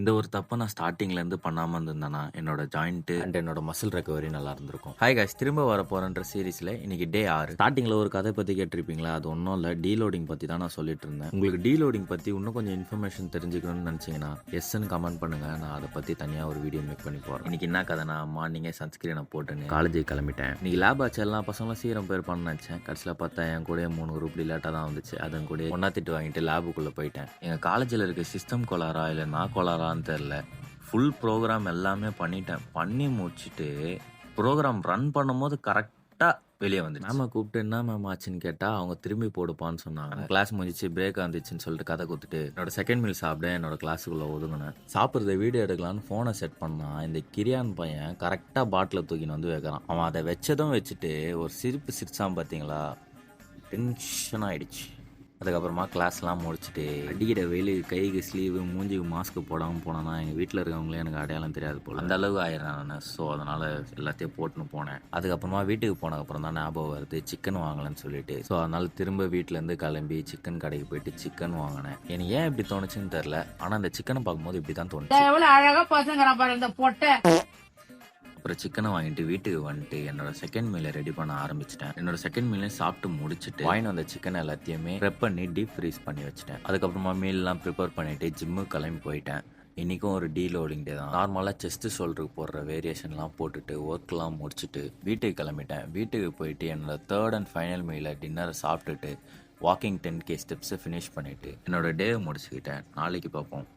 இந்த ஒரு தப்பை நான் ஸ்டார்டிங்லேருந்து பண்ணாமல் இருந்திருந்தேன்னா என்னோட ஜாயிண்ட்டு அண்ட் என்னோட மசில் ரெக்கவரி நல்லா இருந்திருக்கும். ஹாய் காய்ஸ், திரும்ப வர போகிறன்ற சீரீஸில் இன்னைக்கு டே 6. ஸ்டார்டிங்கில் ஒரு கதை பற்றி கேட்டிருப்பீங்களா? அது ஒன்றும் இல்லை, டீலோடிங் பற்றி தான் நான் சொல்லிட்டு இருந்தேன். உங்களுக்கு டீலோடிங் பற்றி இன்னும் கொஞ்சம் இன்ஃபர்மேஷன் தெரிஞ்சுக்கணும்னு நினச்சிங்கன்னா எஸ்ன்னு கமெண்ட் பண்ணுங்கள். நான் அதை பற்றி தனியாக ஒரு வீடியோ மேக் பண்ணி போகிறேன். இன்னைக்கு என்ன கதைனா, மார்னிங்கே சன்ஸ்கிரீனை போட்டுன்னு காலேஜுக்கு கிளம்பிட்டேன். இன்னைக்கு லேப் ஆச்சு, எல்லா பசங்களும் சீக்கிரம் பேர் பண்ண நினச்சேன். கடைசியில் பார்த்தா என் கூட 3 குரூப் லேட்டாக தான் வந்துச்சு. அதன் கூட ஒன்றா திட்டு வாங்கிட்டு லேபுக்குள்ளே போயிட்டேன். எங்கள் காலேஜில் இருக்க சிஸ்டம் கோளாரா இல்லை நான் கோளாரான்னு தெரில, ஃபுல் ப்ரோக்ராம் எல்லாமே பண்ணிட்டேன். பண்ணி முடிச்சுட்டு ப்ரோக்ராம் ரன் பண்ணும்போது கரெக்டாக வெளியே வந்து மேம் கூப்பிட்டு என்ன மேம் ஆச்சுன்னு கேட்டால் அவங்க திரும்பி போடுப்பான்னு சொன்னாங்க. கிளாஸ் முடிச்சு பிரேக் வந்துச்சுன்னு சொல்லிட்டு கதை கொடுத்துட்டு என்னோட செகண்ட் மீல் சாப்பிட என்னோட கிளாஸுக்குள்ளே ஒதுங்கினேன். சாப்பிட்றத வீடியோ எடுக்கலான்னு ஃபோனை செட் பண்ணால் இந்த கிரியான் பையன் கரெக்டாக பாட்டில் தூக்கின்னு வந்து வைக்கிறான். அவன் அதை வச்சதும் வச்சுட்டு ஒரு சிரிப்பு சிரிச்சான். பார்த்தீங்களா, டென்ஷன் ஆகிடுச்சு. அதுக்கப்புறமா கிளாஸ்லாம் முடிச்சுட்டு அடிக்கிற வெயில் கைக்கு ஸ்லீவு மூஞ்சிக்கு மாஸ்க்கு போடாமல் போனேன்னா எங்கள் வீட்டில் இருக்கவங்களே எனக்கு அடையாளம் தெரியாது போல், அந்த அளவுக்கு ஆயிடுறேன் நான். ஸோ அதனால் எல்லாத்தையும் போட்டுன்னு போனேன். அதுக்கப்புறமா வீட்டுக்கு போனதுக்கப்புறம் தான் ஞாபகம் வருது சிக்கன் வாங்கலன்னு சொல்லிட்டு. ஸோ அதனால் திரும்ப வீட்டிலேருந்து கிளம்பி சிக்கன் கடைக்கு போயிட்டு சிக்கன் வாங்கினேன். எனக்கு ஏன் இப்படி தோணுச்சுன்னு தெரில, ஆனால் அந்த சிக்கனை பார்க்கும்போது இப்படி தான் தோணுச்சு. அழகா பசங்க இந்த பொட்டை. அப்புறம் சிக்கனை வாங்கிட்டு வீட்டுக்கு வந்துட்டு என்னோட செகண்ட் மீலை ரெடி பண்ண ஆரம்பிச்சிட்டேன். என்னோட செகண்ட் மீலை சாப்பிட்டு முடிச்சுட்டு வாங்கிட்டு வந்த சிக்கன் எல்லாத்தையுமே ப்ரெப் பண்ணி டீப் ஃப்ரீஸ் பண்ணி வச்சுட்டேன். அதுக்கப்புறமா மீல்லாம் ப்ரிப்பேர் பண்ணிட்டு ஜிம்முக்கு கிளம்பி போயிட்டேன். இன்றைக்கும் ஒரு டீலோடிங் டே தான். நார்மலாக செஸ்ட் ஷோல்டருக்கு போடுற வேரியேஷன்லாம் போட்டுட்டு ஒர்க்லாம் முடிச்சுட்டு வீட்டுக்கு கிளம்பிட்டேன். வீட்டுக்கு போயிட்டு என்னோட தேர்ட் அண்ட் ஃபைனல் மீலை டின்னரை சாப்பிட்டுட்டு வாக்கிங் 10K ஸ்டெப்ஸை ஃபினிஷ் பண்ணிவிட்டு என்னோட டே முடிச்சுக்கிட்டேன். நாளைக்கு பார்ப்போம்.